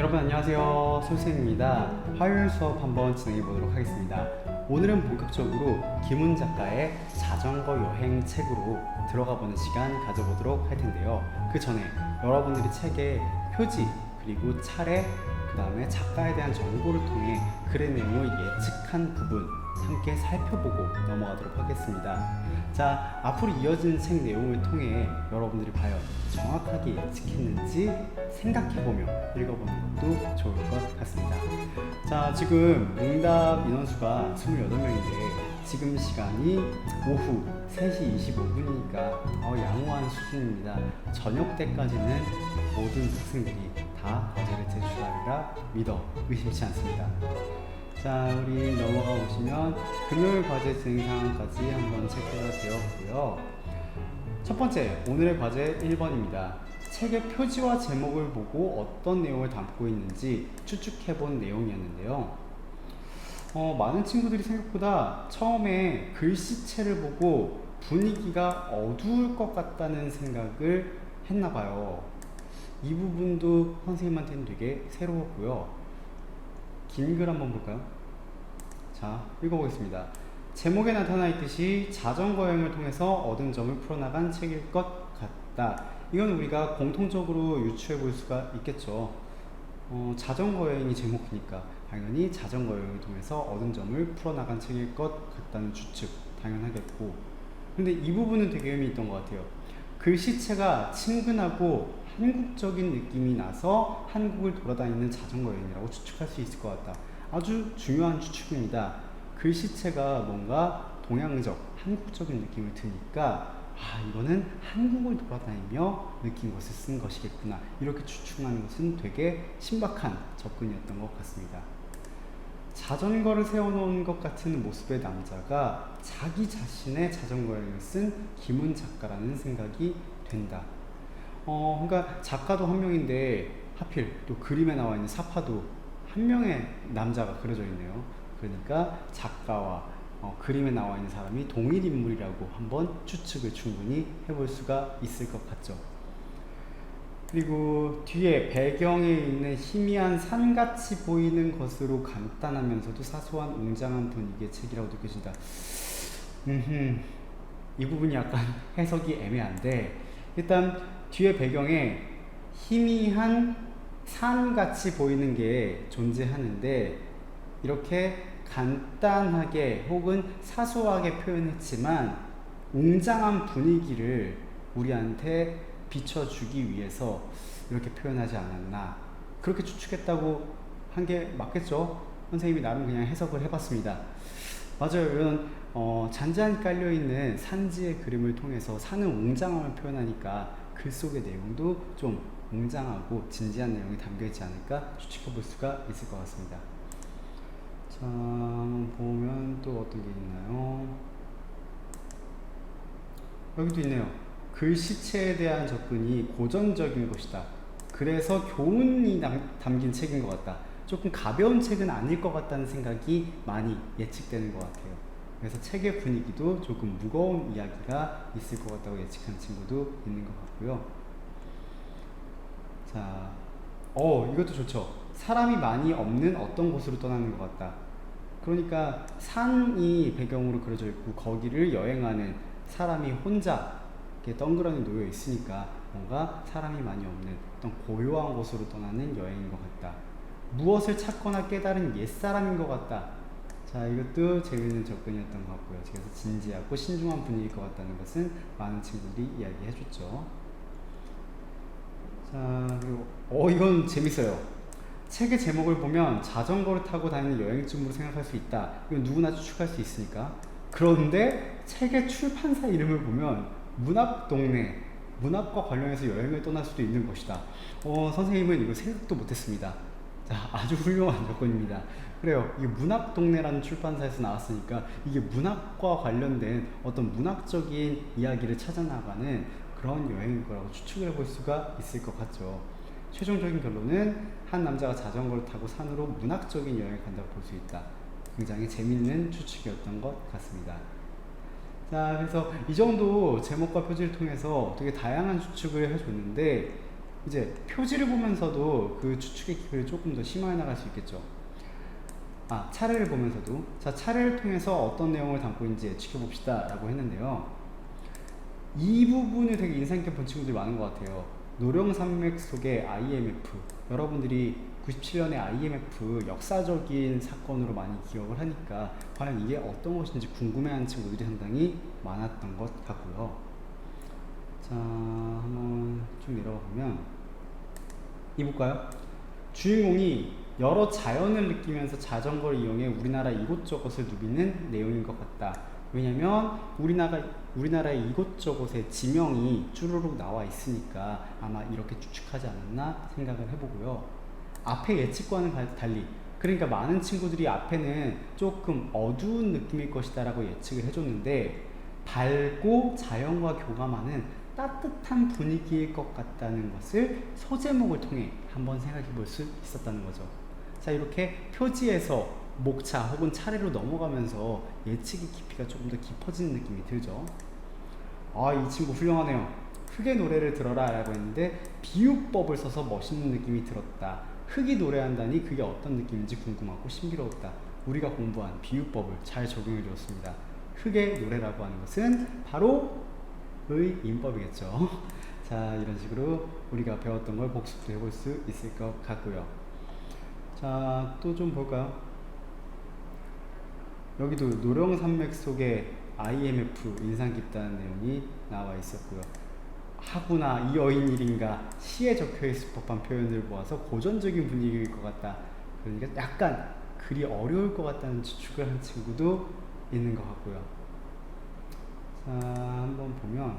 여러분 안녕하세요. 솔쌤입니다. 화요일 수업 한번 진행해 보도록 하겠습니다. 오늘은 본격적으로 김훈 작가의 자전거 여행 책으로 들어가 보는 시간 가져보도록 할 텐데요. 그 전에 여러분들이 책의 표지 그리고 차례 그 다음에 작가에 대한 정보를 통해 글의 내용을 예측한 부분 함께 살펴보고 넘어가도록 하겠습니다. 자, 앞으로 이어지는 책 내용을 통해 여러분들이 과연 정확하게 예측했는지 생각해보며 읽어보는 것도 좋을 것 같습니다. 자, 지금 응답 인원수가 28명인데 지금 시간이 오후 3시 25분이니까 양호한 수준입니다. 저녁 때까지는 모든 학생들이 다 과제를 제출하리라 믿어 의심치 않습니다. 자, 우리 넘어가 보시면 금요일 과제 진행 상황까지 한번 체크가 되었고요. 첫 번째, 오늘의 과제 1번입니다. 책의 표지와 제목을 보고 어떤 내용을 담고 있는지 추측해 본 내용이었는데요. 많은 친구들이 생각보다 처음에 글씨체를 보고 분위기가 어두울 것 같다는 생각을 했나 봐요. 이 부분도 선생님한테는 되게 새로웠고요. 긴 글 한번 볼까요? 자, 읽어보겠습니다. 제목에 나타나 있듯이 자전거 여행을 통해서 얻은 점을 풀어나간 책일 것 같다. 이건 우리가 공통적으로 유추해 볼 수가 있겠죠. 자전거 여행이 제목이니까 당연히 자전거 여행을 통해서 얻은 점을 풀어나간 책일 것 같다는 추측 당연하겠고, 근데 이 부분은 되게 의미 있던 것 같아요. 글씨체가 친근하고 한국적인 느낌이 나서 한국을 돌아다니는 자전거 여행이라고 추측할 수 있을 것 같다. 아주 중요한 추측입니다. 글씨체가 뭔가 동양적, 한국적인 느낌을 드니까 이거는 한국을 돌아다니며 느낀 것을 쓴 것이겠구나, 이렇게 추측하는 것은 되게 신박한 접근이었던 것 같습니다. 자전거를 세워놓은 것 같은 모습의 남자가 자기 자신의 자전거 여행을 쓴 김훈 작가라는 생각이 된다. 그러니까 작가도 한 명인데 하필 또 그림에 나와 있는 사파도 한 명의 남자가 그려져 있네요. 그러니까 작가와 그림에 나와 있는 사람이 동일 인물이라고 한번 추측을 충분히 해볼 수가 있을 것 같죠. 그리고 뒤에 배경에 있는 희미한 산같이 보이는 것으로 간단하면서도 사소한 웅장한 분위기의 책이라고 느껴진다. 이 부분이 약간 해석이 애매한데, 일단 뒤에 배경에 희미한 산같이 보이는 게 존재하는데 이렇게 간단하게 혹은 사소하게 표현했지만 웅장한 분위기를 우리한테 비춰주기 위해서 이렇게 표현하지 않았나, 그렇게 추측했다고 한 게 맞겠죠? 선생님이 나름 그냥 해석을 해봤습니다. 맞아요. 이런 잔잔히 깔려있는 산지의 그림을 통해서 산의 웅장함을 표현하니까 글 속의 내용도 좀 웅장하고 진지한 내용이 담겨있지 않을까 추측해 볼 수가 있을 것 같습니다. 자, 보면 또 어떤 게 있나요? 여기도 있네요. 글씨체에 대한 접근이 고전적인 것이다. 그래서 교훈이 담긴 책인 것 같다. 조금 가벼운 책은 아닐 것 같다는 생각이 많이 예측되는 것 같아요. 그래서 책의 분위기도 조금 무거운 이야기가 있을 것 같다고 예측하는 친구도 있는 것 같고요. 자, 이것도 좋죠. 사람이 많이 없는 어떤 곳으로 떠나는 것 같다. 그러니까 산이 배경으로 그려져 있고 거기를 여행하는 사람이 혼자 이렇게 덩그러니 놓여 있으니까 뭔가 사람이 많이 없는 어떤 고요한 곳으로 떠나는 여행인 것 같다. 무엇을 찾거나 깨달은 옛사람인 것 같다. 자, 이것도 재미있는 접근이었던 것 같고요. 그래서 진지하고 신중한 분위기일 것 같다는 것은 많은 친구들이 이야기해줬죠. 자, 그리고 이건 재밌어요. 책의 제목을 보면 자전거를 타고 다니는 여행쯤으로 생각할 수 있다. 이건 누구나 추측할 수 있으니까. 그런데 책의 출판사 이름을 보면 문학동네, 문학과 관련해서 여행을 떠날 수도 있는 것이다. 선생님은 이거 생각도 못했습니다. 자, 아주 훌륭한 조건입니다. 그래요. 이게 문학동네라는 출판사에서 나왔으니까 이게 문학과 관련된 어떤 문학적인 이야기를 찾아나가는 그런 여행일 거라고 추측을 해볼 수가 있을 것 같죠. 최종적인 결론은 한 남자가 자전거를 타고 산으로 문학적인 여행을 간다고 볼 수 있다. 굉장히 재밌는 추측이었던 것 같습니다. 자, 그래서 이 정도 제목과 표지를 통해서 되게 다양한 추측을 해줬는데 이제 표지를 보면서도 그 추측의 깊이를 조금 더 심화해 나갈 수 있겠죠. 차례를 보면서도. 자, 차례를 통해서 어떤 내용을 담고 있는지 예측해 봅시다 라고 했는데요. 이 부분이 되게 인상 깊은 친구들이 많은 것 같아요. 노령산맥 속의 IMF. 여러분들이 97년의 IMF 역사적인 사건으로 많이 기억을 하니까 과연 이게 어떤 것인지 궁금해하는 친구들이 상당히 많았던 것 같고요. 자, 한번 좀 내려가 보면 이볼까요? 주인공이 여러 자연을 느끼면서 자전거를 이용해 우리나라 이곳저곳을 누비는 내용인 것 같다. 왜냐면 우리나라의 이곳저곳에 지명이 쭈루룩 나와 있으니까 아마 이렇게 추측하지 않았나 생각을 해보고요. 앞에 예측과는 달리, 그러니까 많은 친구들이 앞에는 조금 어두운 느낌일 것이다 라고 예측을 해줬는데, 밝고 자연과 교감하는 따뜻한 분위기일 것 같다는 것을 소제목을 통해 한번 생각해 볼 수 있었다는 거죠. 자, 이렇게 표지에서 목차 혹은 차례로 넘어가면서 예측의 깊이가 조금 더 깊어지는 느낌이 들죠. 이 친구 훌륭하네요. 흙의 노래를 들어라 라고 했는데 비유법을 써서 멋있는 느낌이 들었다. 흙이 노래한다니 그게 어떤 느낌인지 궁금하고 신비로웠다. 우리가 공부한 비유법을 잘 적용해 주었습니다. 흙의 노래라고 하는 것은 바로 의인법이겠죠. 자, 이런 식으로 우리가 배웠던 걸 복습도 해볼 수 있을 것 같고요. 자, 또 좀 볼까요? 여기도 노령산맥 속에 IMF 인상 깊다는 내용이 나와 있었고요. 하구나 이 여인일인가 시에 적혀있을 법한 표현을 모아서 고전적인 분위기일 것 같다. 그러니까 약간 글이 어려울 것 같다는 추측을 한 친구도 있는 것 같고요. 자, 한번 보면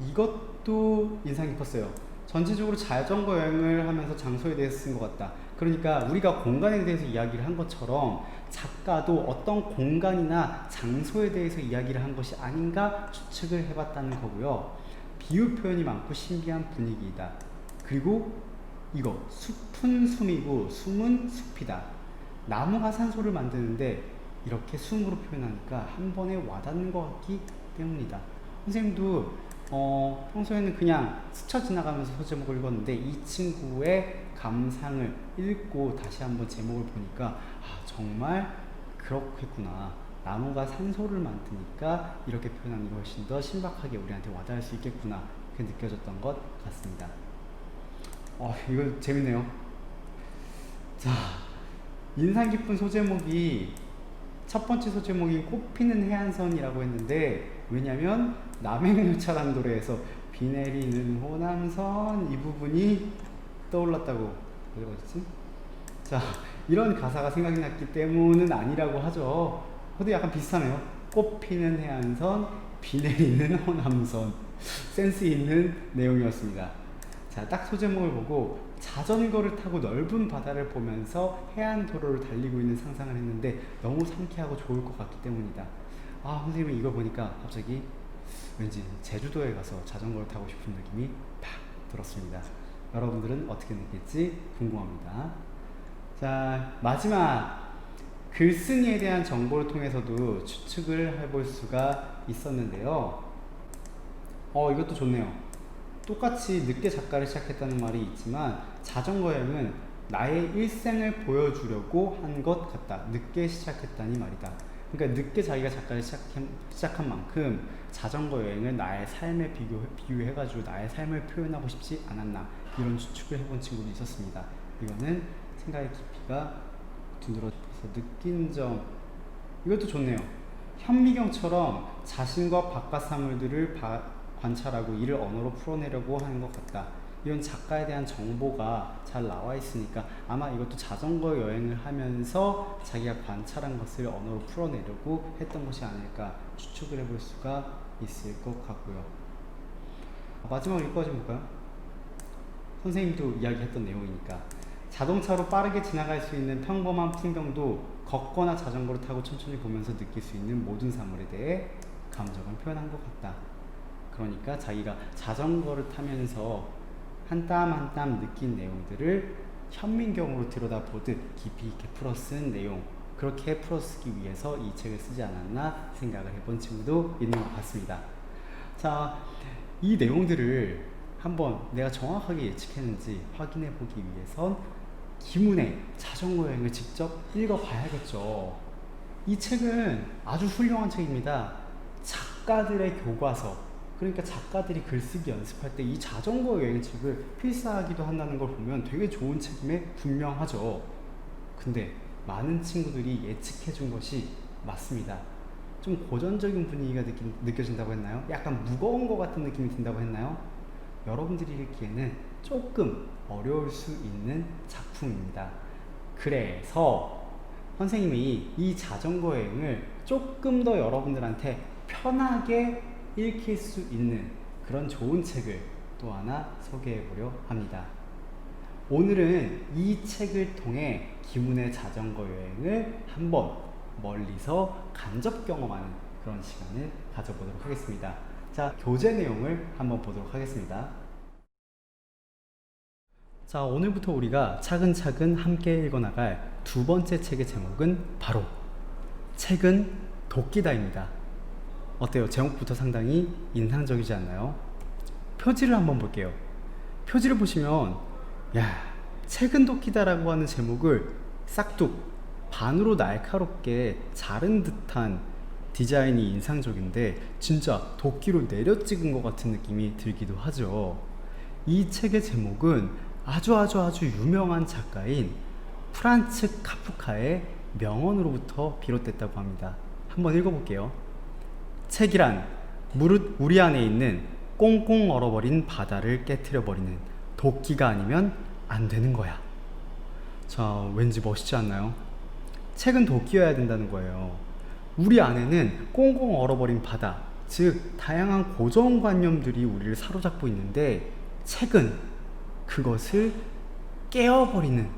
이것도 인상 깊었어요. 전체적으로 자전거 여행을 하면서 장소에 대해서 쓴 것 같다. 그러니까 우리가 공간에 대해서 이야기를 한 것처럼 작가도 어떤 공간이나 장소에 대해서 이야기를 한 것이 아닌가 추측을 해봤다는 거고요. 비유 표현이 많고 신비한 분위기이다. 그리고 이거 숲은 숨이고 숨은 숲이다. 나무가 산소를 만드는데 이렇게 숨으로 표현하니까 한 번에 와닿는 것 같기 때문이다. 선생님도 평소에는 그냥 스쳐 지나가면서 소제목을 읽었는데 이 친구의 감상을 읽고 다시 한번 제목을 보니까 정말 그렇겠구나. 나무가 산소를 만드니까 이렇게 표현하는 게 훨씬 더 신박하게 우리한테 와닿을 수 있겠구나. 그렇게 느껴졌던 것 같습니다. 이거 재밌네요. 자, 인상 깊은 소제목이 첫 번째 소제목인 꽃피는 해안선이라고 했는데, 왜냐면 남행열차라는 노래에서 비 내리는 호남선 이 부분이 떠올랐다고. 왜 그러지? 자, 이런 가사가 생각이 났기 때문은 아니라고 하죠. 그래도 약간 비슷하네요. 꽃피는 해안선, 비 내리는 호남선. 센스 있는 내용이었습니다. 자, 딱 소제목을 보고 자전거를 타고 넓은 바다를 보면서 해안도로를 달리고 있는 상상을 했는데 너무 상쾌하고 좋을 것 같기 때문이다. 선생님이 이거 보니까 갑자기 왠지 제주도에 가서 자전거를 타고 싶은 느낌이 팍 들었습니다. 여러분들은 어떻게 느낄지 궁금합니다. 자, 마지막 글쓴이에 대한 정보를 통해서도 추측을 해볼 수가 있었는데요. 이것도 좋네요. 똑같이 늦게 작가를 시작했다는 말이 있지만 자전거 여행은 나의 일생을 보여주려고 한 것 같다. 늦게 시작했다니 말이다. 그러니까 늦게 자기가 작가를 시작한 만큼 자전거 여행을 나의 삶에 비유해가지고 나의 삶을 표현하고 싶지 않았나, 이런 추측을 해본 친구도 있었습니다. 이거는 생각의 깊이가 두드러져서 느낀 점, 이것도 좋네요. 현미경처럼 자신과 바깥 사물들을 관찰하고 이를 언어로 풀어내려고 하는 것 같다. 이런 작가에 대한 정보가 잘 나와 있으니까 아마 이것도 자전거 여행을 하면서 자기가 관찰한 것을 언어로 풀어내려고 했던 것이 아닐까 추측을 해볼 수가 있을 것 같고요. 마지막으로 읽고 볼까요? 선생님도 이야기했던 내용이니까 자동차로 빠르게 지나갈 수 있는 평범한 풍경도 걷거나 자전거를 타고 천천히 보면서 느낄 수 있는 모든 사물에 대해 감정을 표현한 것 같다. 그러니까 자기가 자전거를 타면서 한 땀 한 땀 느낀 내용들을 현민경으로 들여다보듯 깊이 있게 풀어쓴 내용, 그렇게 풀어쓰기 위해서 이 책을 쓰지 않았나 생각을 해본 친구도 있는 것 같습니다. 자, 이 내용들을 한번 내가 정확하게 예측했는지 확인해 보기 위해선 김훈의 자전거 여행을 직접 읽어봐야겠죠. 이 책은 아주 훌륭한 책입니다. 작가들의 교과서, 그러니까 작가들이 글쓰기 연습할 때 이 자전거 여행 책을 필사하기도 한다는 걸 보면 되게 좋은 책임에 분명하죠. 근데 많은 친구들이 예측해 준 것이 맞습니다. 좀 고전적인 분위기가 느껴진다고 했나요? 약간 무거운 것 같은 느낌이 든다고 했나요? 여러분들이 읽기에는 조금 어려울 수 있는 작품입니다. 그래서 선생님이 이 자전거 여행을 조금 더 여러분들한테 편하게 읽힐 수 있는 그런 좋은 책을 또 하나 소개해 보려 합니다. 오늘은 이 책을 통해 김훈의 자전거 여행을 한번 멀리서 간접 경험하는 그런 시간을 가져보도록 하겠습니다. 자, 교재 내용을 한번 보도록 하겠습니다. 자, 오늘부터 우리가 차근차근 함께 읽어나갈 두 번째 책의 제목은 바로 책은 도끼다입니다. 어때요? 제목부터 상당히 인상적이지 않나요? 표지를 한번 볼게요. 표지를 보시면 야, 책은 도끼다라고 하는 제목을 싹둑 반으로 날카롭게 자른 듯한 디자인이 인상적인데 진짜 도끼로 내려 찍은 것 같은 느낌이 들기도 하죠. 이 책의 제목은 아주 유명한 작가인 프란츠 카프카의 명언으로부터 비롯됐다고 합니다. 한번 읽어볼게요. 책이란 무릇 우리 안에 있는 꽁꽁 얼어버린 바다를 깨트려버리는 도끼가 아니면 안 되는 거야. 자, 왠지 멋있지 않나요? 책은 도끼여야 된다는 거예요. 우리 안에는 꽁꽁 얼어버린 바다, 즉 다양한 고정관념들이 우리를 사로잡고 있는데 책은 그것을 깨어버리는,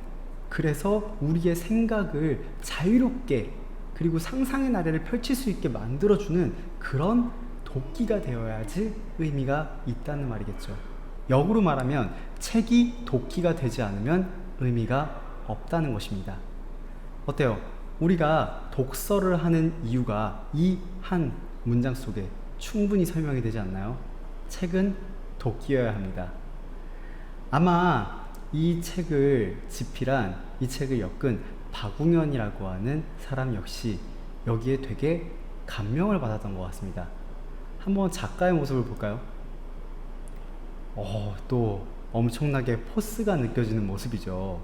그래서 우리의 생각을 자유롭게 그리고 상상의 나래를 펼칠 수 있게 만들어주는 그런 도끼가 되어야지 의미가 있다는 말이겠죠. 역으로 말하면 책이 도끼가 되지 않으면 의미가 없다는 것입니다. 어때요? 우리가 독서를 하는 이유가 이 한 문장 속에 충분히 설명이 되지 않나요? 책은 도끼여야 합니다. 아마 이 책을 집필한, 이 책을 엮은 박웅현이라고 하는 사람 역시 여기에 되게 감명을 받았던 것 같습니다. 한번 작가의 모습을 볼까요? 또 엄청나게 포스가 느껴지는 모습이죠.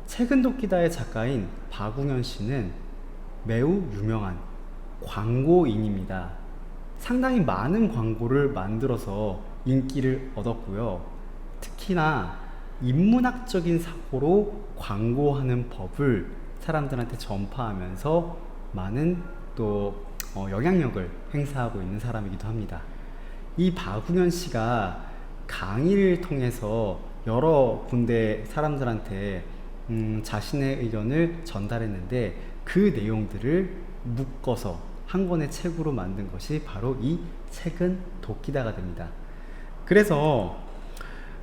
책은 도끼다의 작가인 박웅현 씨는 매우 유명한 광고인입니다. 상당히 많은 광고를 만들어서 인기를 얻었고요. 특히나 인문학적인 사고로 광고하는 법을 사람들한테 전파하면서 많은 또 영향력을 행사하고 있는 사람이기도 합니다. 이 박웅현 씨가 강의를 통해서 여러 군데 사람들한테 자신의 의견을 전달했는데 그 내용들을 묶어서 한 권의 책으로 만든 것이 바로 이 책은 도끼다가 됩니다. 그래서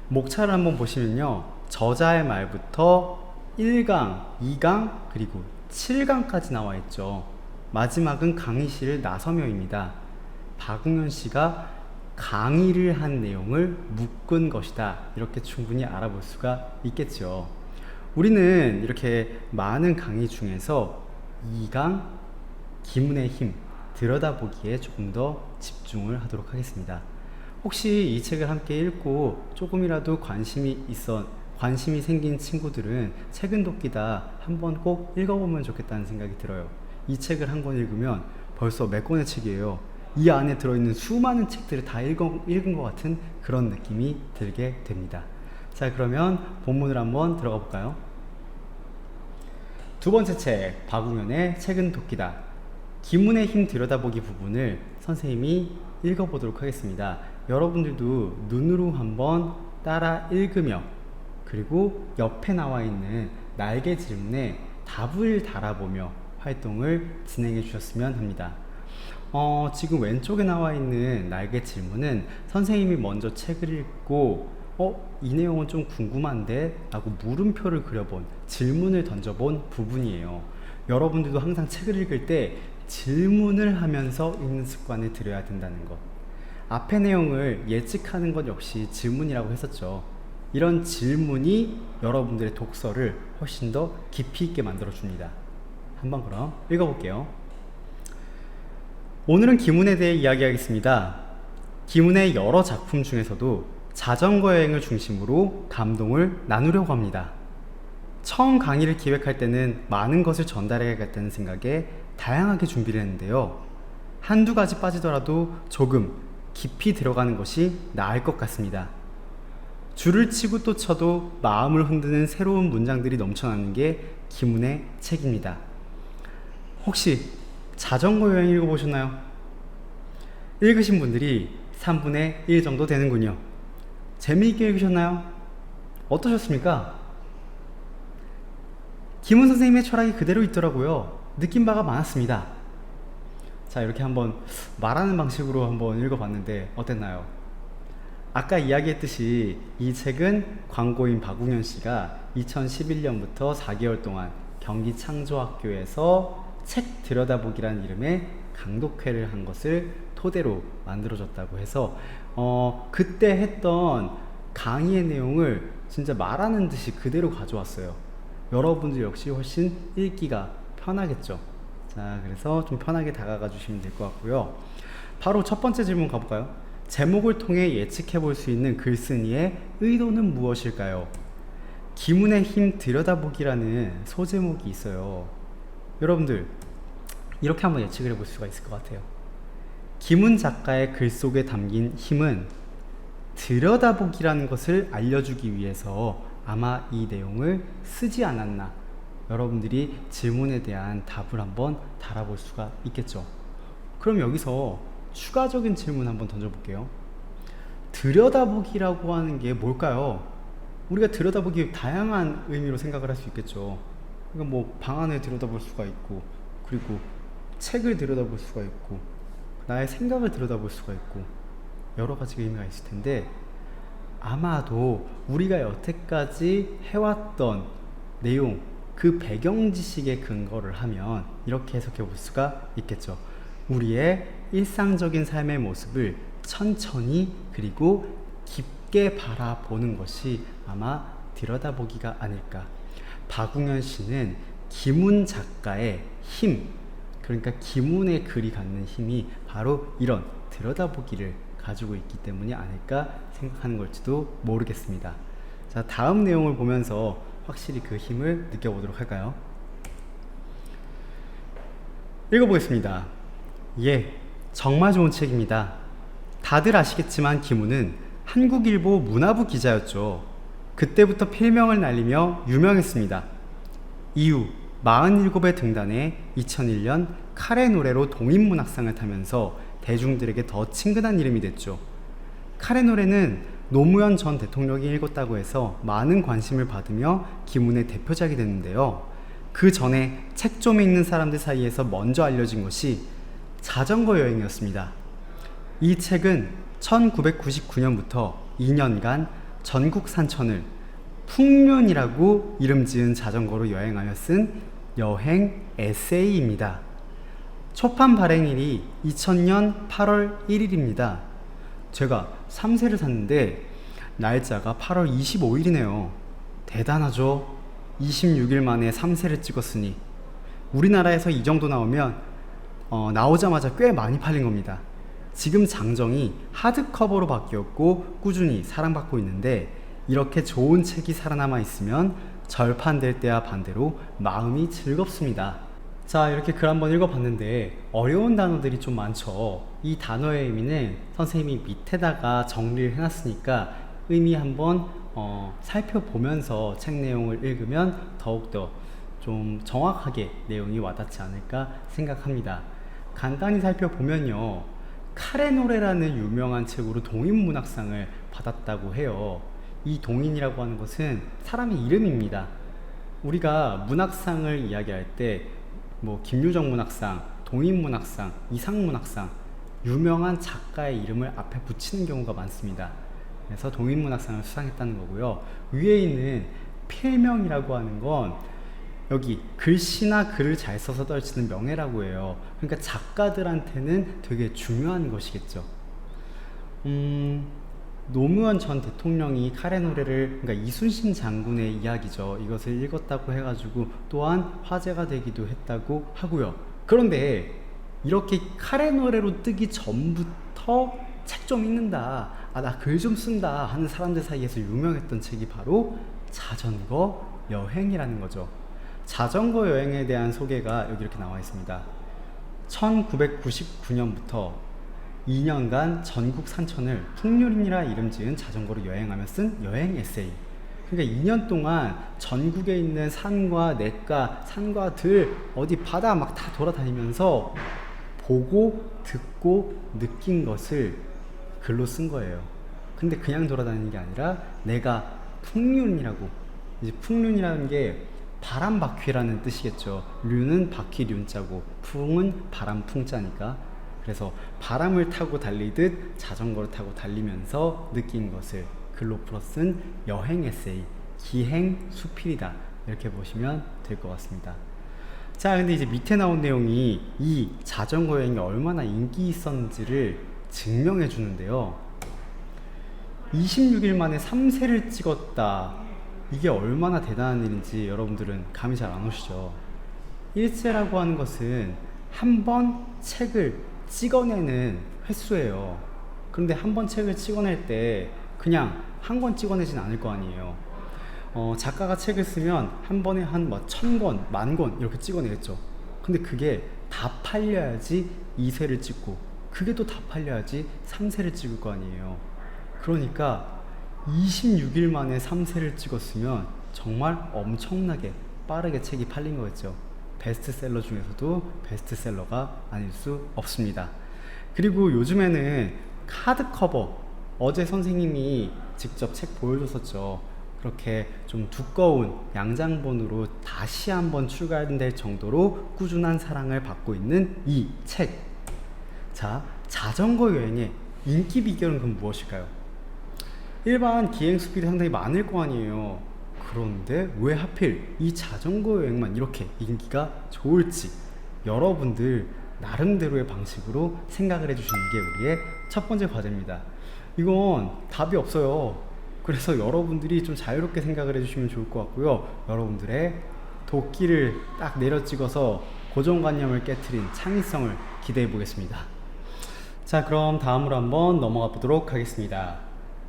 목차를 한번 보시면요, 저자의 말부터 1강, 2강, 그리고 7강까지 나와 있죠. 마지막은 강의실 나서며입니다. 박웅현 씨가 강의를 한 내용을 묶은 것이다, 이렇게 충분히 알아볼 수가 있겠죠. 우리는 이렇게 많은 강의 중에서 2강 기문의 힘 들여다보기에 조금 더 집중을 하도록 하겠습니다. 혹시 이 책을 함께 읽고 조금이라도 관심이 생긴 친구들은 책은 도끼다 한번 꼭 읽어보면 좋겠다는 생각이 들어요. 이 책을 한 권 읽으면 벌써 몇 권의 책이에요. 이 안에 들어있는 수많은 책들을 다 읽은 것 같은 그런 느낌이 들게 됩니다. 자, 그러면 본문을 한번 들어가 볼까요? 두 번째 책, 박웅현의 책은 도끼다. 기문의 힘 들여다보기 부분을 선생님이 읽어보도록 하겠습니다. 여러분들도 눈으로 한번 따라 읽으며, 그리고 옆에 나와 있는 날개 질문에 답을 달아보며 활동을 진행해 주셨으면 합니다. 지금 왼쪽에 나와 있는 날개 질문은 선생님이 먼저 책을 읽고 이 내용은 좀 궁금한데 라고 물음표를 그려본, 질문을 던져본 부분이에요. 여러분들도 항상 책을 읽을 때 질문을 하면서 읽는 습관을 들여야 된다는 것. 앞의 내용을 예측하는 것 역시 질문이라고 했었죠. 이런 질문이 여러분들의 독서를 훨씬 더 깊이 있게 만들어줍니다. 한번 그럼 읽어볼게요. 오늘은 기문에 대해 이야기하겠습니다. 기문의 여러 작품 중에서도 자전거 여행을 중심으로 감동을 나누려고 합니다. 처음 강의를 기획할 때는 많은 것을 전달해야겠다는 생각에 다양하게 준비를 했는데요. 한두 가지 빠지더라도 조금 깊이 들어가는 것이 나을 것 같습니다. 줄을 치고 또 쳐도 마음을 흔드는 새로운 문장들이 넘쳐나는 게 기문의 책입니다. 혹시 자전거 여행 읽어보셨나요? 읽으신 분들이 3분의 1 정도 되는군요. 재미있게 읽으셨나요? 어떠셨습니까? 기문 선생님의 철학이 그대로 있더라고요. 느낀 바가 많았습니다. 자, 이렇게 한번 말하는 방식으로 한번 읽어봤는데 어땠나요? 아까 이야기했듯이 이 책은 광고인 박웅현 씨가 2011년부터 4개월 동안 경기창조학교에서 책 들여다보기라는 이름의 강독회를 한 것을 토대로 만들어졌다고 해서 그때 했던 강의의 내용을 진짜 말하는 듯이 그대로 가져왔어요. 여러분들 역시 훨씬 읽기가 편하겠죠. 자, 그래서 좀 편하게 다가가 주시면 될 것 같고요. 바로 첫 번째 질문 가볼까요? 제목을 통해 예측해 볼 수 있는 글쓴이의 의도는 무엇일까요? 기문의 힘 들여다보기라는 소제목이 있어요. 여러분들 이렇게 한번 예측을 해볼 수가 있을 것 같아요. 기문 작가의 글 속에 담긴 힘은 들여다보기라는 것을 알려주기 위해서 아마 이 내용을 쓰지 않았나. 여러분들이 질문에 대한 답을 한번 달아볼 수가 있겠죠. 그럼 여기서 추가적인 질문 한번 던져볼게요. 들여다보기라고 하는 게 뭘까요? 우리가 들여다보기 다양한 의미로 생각을 할 수 있겠죠. 그러니까 뭐 방안을 들여다볼 수가 있고, 그리고 책을 들여다볼 수가 있고, 나의 생각을 들여다볼 수가 있고, 여러 가지 의미가 있을 텐데 아마도 우리가 여태까지 해왔던 내용, 그 배경 지식에 근거를 하면 이렇게 해석해 볼 수가 있겠죠. 우리의 일상적인 삶의 모습을 천천히 그리고 깊게 바라보는 것이 아마 들여다보기가 아닐까. 박웅현 씨는 기문 작가의 힘, 그러니까 기문의 글이 갖는 힘이 바로 이런 들여다보기를 가지고 있기 때문이 아닐까 생각하는 걸지도 모르겠습니다. 자, 다음 내용을 보면서 확실히 그 힘을 느껴보도록 할까요? 읽어보겠습니다. 예, 정말 좋은 책입니다. 다들 아시겠지만 기문은 한국일보 문화부 기자였죠. 그때부터 필명을 날리며 유명했습니다. 이후 47의 등단에 2001년 칼의 노래로 동인문학상을 타면서 대중들에게 더 친근한 이름이 됐죠. 칼의 노래는 노무현 전 대통령이 읽었다고 해서 많은 관심을 받으며 기문의 대표작이 됐는데요. 그 전에 책 좀 읽는 사람들 사이에서 먼저 알려진 것이 자전거 여행이었습니다. 이 책은 1999년부터 2년간 전국 산천을 풍륜이라고 이름 지은 자전거로 여행하며 쓴 여행 에세이입니다. 초판 발행일이 2000년 8월 1일입니다. 제가 3세를 샀는데 날짜가 8월 25일이네요. 대단하죠? 26일 만에 3세를 찍었으니 우리나라에서 이 정도 나오면 나오자마자 꽤 많이 팔린 겁니다. 지금 장정이 하드커버로 바뀌었고 꾸준히 사랑받고 있는데 이렇게 좋은 책이 살아남아 있으면 절판될 때와 반대로 마음이 즐겁습니다. 자, 이렇게 글 한번 읽어봤는데 어려운 단어들이 좀 많죠. 이 단어의 의미는 선생님이 밑에다가 정리를 해놨으니까 의미 한번 살펴보면서 책 내용을 읽으면 더욱더 좀 정확하게 내용이 와닿지 않을까 생각합니다. 간단히 살펴보면요, 칼의 노래라는 유명한 책으로 동인문학상을 받았다고 해요. 이 동인이라고 하는 것은 사람의 이름입니다. 우리가 문학상을 이야기할 때 뭐 김유정 문학상, 동인문학상, 이상문학상, 유명한 작가의 이름을 앞에 붙이는 경우가 많습니다. 그래서 동인문학상을 수상했다는 거고요. 위에 있는 필명이라고 하는 건 여기 글씨나 글을 잘 써서 떨치는 명예라고 해요. 그러니까 작가들한테는 되게 중요한 것이겠죠. 노무현 전 대통령이 카레 노래를, 그러니까 이순신 장군의 이야기죠. 이것을 읽었다고 해가지고 또한 화제가 되기도 했다고 하고요. 그런데 이렇게 카레 노래로 뜨기 전부터 책 좀 읽는다, 나 글 좀 쓴다 하는 사람들 사이에서 유명했던 책이 바로 자전거 여행이라는 거죠. 자전거 여행에 대한 소개가 여기 이렇게 나와 있습니다. 1999년부터 2년간 전국 산천을 풍륜이라 이름 지은 자전거로 여행하며 쓴 여행 에세이. 그러니까 2년 동안 전국에 있는 산과 냇가, 산과 들, 어디 바다 막 다 돌아다니면서 보고 듣고 느낀 것을 글로 쓴 거예요. 근데 그냥 돌아다니는 게 아니라 내가 풍륜이라고, 이제 풍륜이라는 게 바람 바퀴라는 뜻이겠죠. 륜은 바퀴 륜자고 풍은 바람 풍자니까. 그래서 바람을 타고 달리듯 자전거를 타고 달리면서 느낀 것을 글로 풀어 쓴 여행 에세이, 기행 수필이다, 이렇게 보시면 될 것 같습니다. 자, 근데 이제 밑에 나온 내용이 이 자전거 여행이 얼마나 인기 있었는지를 증명해 주는데요. 26일 만에 3세를 찍었다. 이게 얼마나 대단한 일인지 여러분들은 감이 잘 안 오시죠? 1세라고 하는 것은 한 번 책을 찍어내는 횟수예요. 그런데 한 번 책을 찍어낼 때 그냥 한 권 찍어내진 않을 거 아니에요. 작가가 책을 쓰면 한 번에 한 1000권, 10,000권 이렇게 찍어내겠죠. 근데 그게 다 팔려야지 2세를 찍고, 그게 또 다 팔려야지 3세를 찍을 거 아니에요. 그러니까 26일 만에 3세를 찍었으면 정말 엄청나게 빠르게 책이 팔린 거겠죠. 베스트셀러 중에서도 베스트셀러가 아닐 수 없습니다. 그리고 요즘에는 하드커버, 어제 선생님이 직접 책 보여줬었죠. 그렇게 좀 두꺼운 양장본으로 다시 한번 출간될 정도로 꾸준한 사랑을 받고 있는 이 책. 자, 자전거 여행의 인기 비결은 그럼 무엇일까요? 일반 기행 수필이 상당히 많을 거 아니에요. 그런데 왜 하필 이 자전거 여행만 이렇게 인기가 좋을지, 여러분들 나름대로의 방식으로 생각을 해주시는 게 우리의 첫 번째 과제입니다. 이건 답이 없어요. 그래서 여러분들이 좀 자유롭게 생각을 해주시면 좋을 것 같고요. 여러분들의 도끼를 딱 내려 찍어서 고정관념을 깨트린 창의성을 기대해 보겠습니다. 자, 그럼 다음으로 한번 넘어가 보도록 하겠습니다.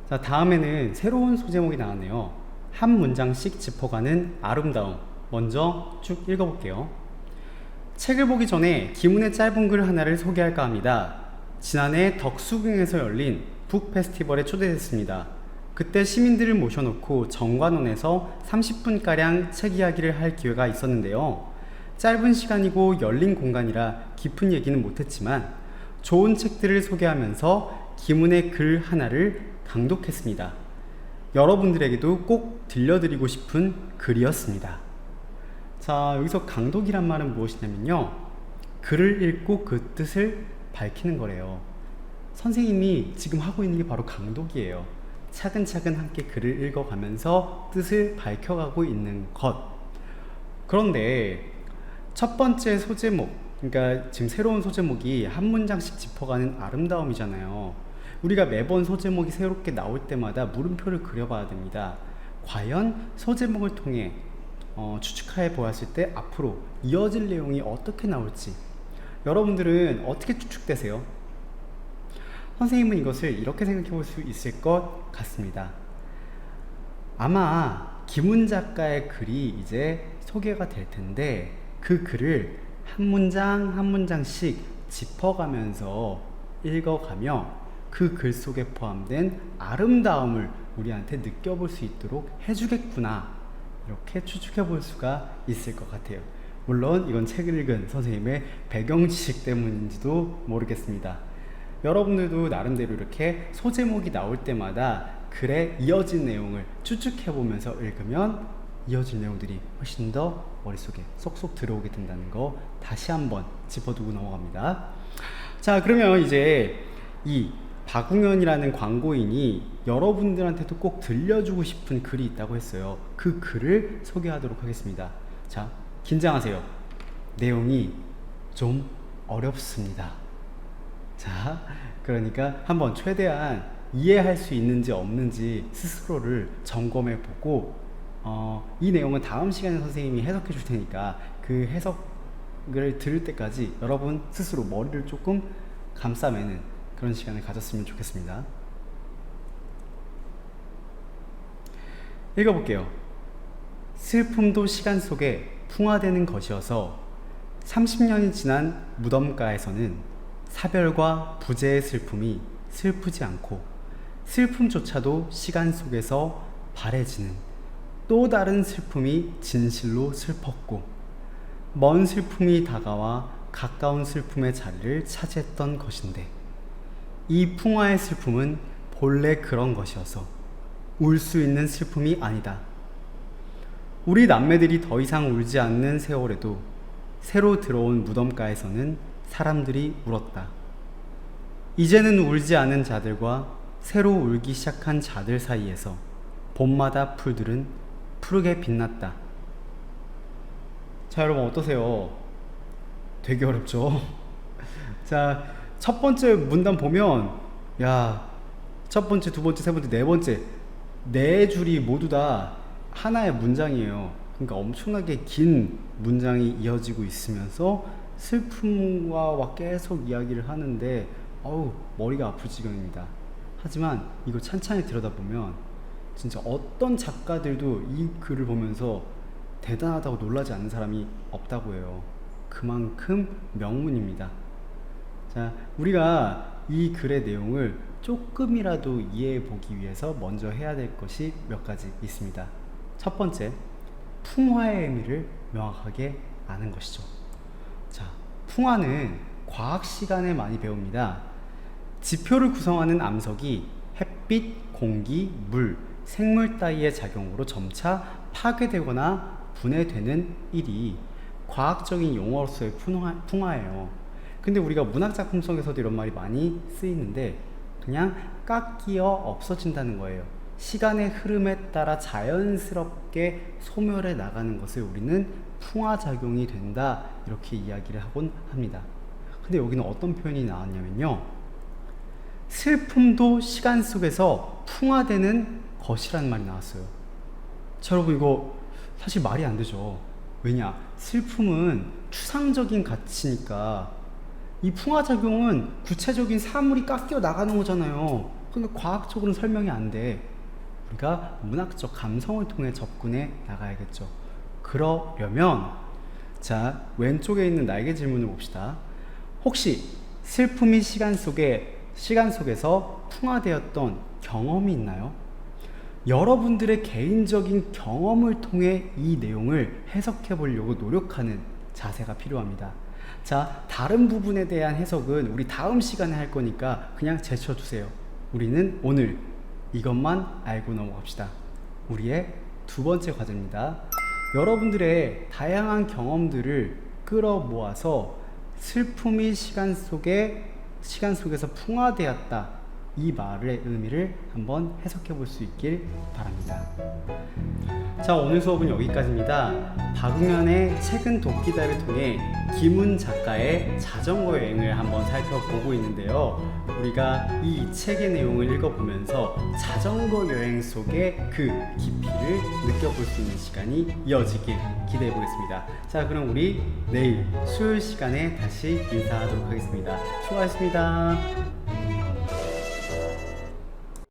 자, 다음에는 새로운 소제목이 나왔네요. 한 문장씩 짚어가는 아름다움. 먼저 쭉 읽어볼게요. 책을 보기 전에 기문의 짧은 글 하나를 소개할까 합니다. 지난해 덕수궁에서 열린 북 페스티벌에 초대됐습니다. 그때 시민들을 모셔놓고 정관원에서 30분가량 책 이야기를 할 기회가 있었는데요. 짧은 시간이고 열린 공간이라 깊은 얘기는 못했지만 좋은 책들을 소개하면서 기문의 글 하나를 강독했습니다. 여러분들에게도 꼭 들려드리고 싶은 글이었습니다. 자, 여기서 강독이란 말은 무엇이냐면요, 글을 읽고 그 뜻을 밝히는 거래요. 선생님이 지금 하고 있는 게 바로 강독이에요. 차근차근 함께 글을 읽어가면서 뜻을 밝혀가고 있는 것. 그런데 첫 번째 소제목, 그러니까 지금 새로운 소제목이 한 문장씩 짚어가는 아름다움이잖아요. 우리가 매번 소제목이 새롭게 나올 때마다 물음표를 그려봐야 됩니다. 과연 소제목을 통해 추측해 보았을 때 앞으로 이어질 내용이 어떻게 나올지 여러분들은 어떻게 추측되세요? 선생님은 이것을 이렇게 생각해 볼 수 있을 것 같습니다. 아마 김훈 작가의 글이 이제 소개가 될 텐데 그 글을 한 문장 한 문장씩 짚어가면서 읽어가며 그 글 속에 포함된 아름다움을 우리한테 느껴볼 수 있도록 해주겠구나, 이렇게 추측해 볼 수가 있을 것 같아요. 물론 이건 책을 읽은 선생님의 배경 지식 때문인지도 모르겠습니다. 여러분들도 나름대로 이렇게 소제목이 나올 때마다 글에 이어진 내용을 추측해 보면서 읽으면 이어질 내용들이 훨씬 더 머릿속에 쏙쏙 들어오게 된다는 거 다시 한번 짚어두고 넘어갑니다. 자, 그러면 이제 이 박웅현이라는 광고인이 여러분들한테도 꼭 들려주고 싶은 글이 있다고 했어요. 그 글을 소개하도록 하겠습니다. 자, 긴장하세요. 내용이 좀 어렵습니다. 자, 그러니까 한번 최대한 이해할 수 있는지 없는지 스스로를 점검해 보고 이 내용은 다음 시간에 선생님이 해석해 줄 테니까 그 해석을 들을 때까지 여러분 스스로 머리를 조금 감싸매는 그런 시간을 가졌으면 좋겠습니다. 읽어볼게요. 슬픔도 시간 속에 풍화되는 것이어서 30년이 지난 무덤가에서는 사별과 부재의 슬픔이 슬프지 않고 슬픔조차도 시간 속에서 바래지는 또 다른 슬픔이 진실로 슬펐고 먼 슬픔이 다가와 가까운 슬픔의 자리를 차지했던 것인데 이 풍화의 슬픔은 본래 그런 것이어서 울 수 있는 슬픔이 아니다. 우리 남매들이 더 이상 울지 않는 세월에도 새로 들어온 무덤가에서는 사람들이 울었다. 이제는 울지 않은 자들과 새로 울기 시작한 자들 사이에서 봄마다 풀들은 푸르게 빛났다. 자, 여러분 어떠세요? 되게 어렵죠? 자, 첫 번째 문단 보면 첫 번째, 두 번째, 세 번째, 네 번째 네 줄이 모두 다 하나의 문장이에요. 그러니까 엄청나게 긴 문장이 이어지고 있으면서 슬픔과 계속 이야기를 하는데 머리가 아플 지경입니다. 하지만 이거 찬찬히 들여다보면 진짜 어떤 작가들도 이 글을 보면서 대단하다고 놀라지 않는 사람이 없다고 해요. 그만큼 명문입니다. 자, 우리가 이 글의 내용을 조금이라도 이해해 보기 위해서 먼저 해야 될 것이 몇 가지 있습니다. 첫 번째, 풍화의 의미를 명확하게 아는 것이죠. 자, 풍화는 과학 시간에 많이 배웁니다. 지표를 구성하는 암석이 햇빛, 공기, 물, 생물 따위의 작용으로 점차 파괴되거나 분해되는 일이 과학적인 용어로서의 풍화예요. 근데 우리가 문학작품 속에서도 이런 말이 많이 쓰이는데 그냥 깎이어 없어진다는 거예요. 시간의 흐름에 따라 자연스럽게 소멸해 나가는 것을 우리는 풍화작용이 된다 이렇게 이야기를 하곤 합니다. 근데 여기는 어떤 표현이 나왔냐면요, 슬픔도 시간 속에서 풍화되는 것이라는 말이 나왔어요. 자, 여러분 이거 사실 말이 안 되죠. 왜냐? 슬픔은 추상적인 가치니까 이 풍화작용은 구체적인 사물이 깎여 나가는 거잖아요. 그러니까 과학적으로는 설명이 안 돼. 우리가 문학적 감성을 통해 접근해 나가야겠죠. 그러려면 자, 왼쪽에 있는 나에게 질문을 봅시다. 혹시 슬픔이 시간 속에서 풍화되었던 경험이 있나요? 여러분들의 개인적인 경험을 통해 이 내용을 해석해 보려고 노력하는 자세가 필요합니다. 자, 다른 부분에 대한 해석은 우리 다음 시간에 할 거니까 그냥 제쳐두세요. 우리는 오늘 이것만 알고 넘어갑시다. 우리의 두 번째 과제입니다. 여러분들의 다양한 경험들을 끌어모아서 슬픔이 시간 속에서 풍화되었다, 이 말의 의미를 한번 해석해 볼 수 있길 바랍니다. 자, 오늘 수업은 여기까지입니다. 박웅현의 책은 돕기다를 통해 김훈 작가의 자전거 여행을 한번 살펴보고 있는데요. 우리가 이 책의 내용을 읽어보면서 자전거 여행 속의 그 깊이를 느껴볼 수 있는 시간이 이어지길 기대해 보겠습니다. 자, 그럼 우리 내일 수요일 시간에 다시 인사하도록 하겠습니다. 수고하셨습니다.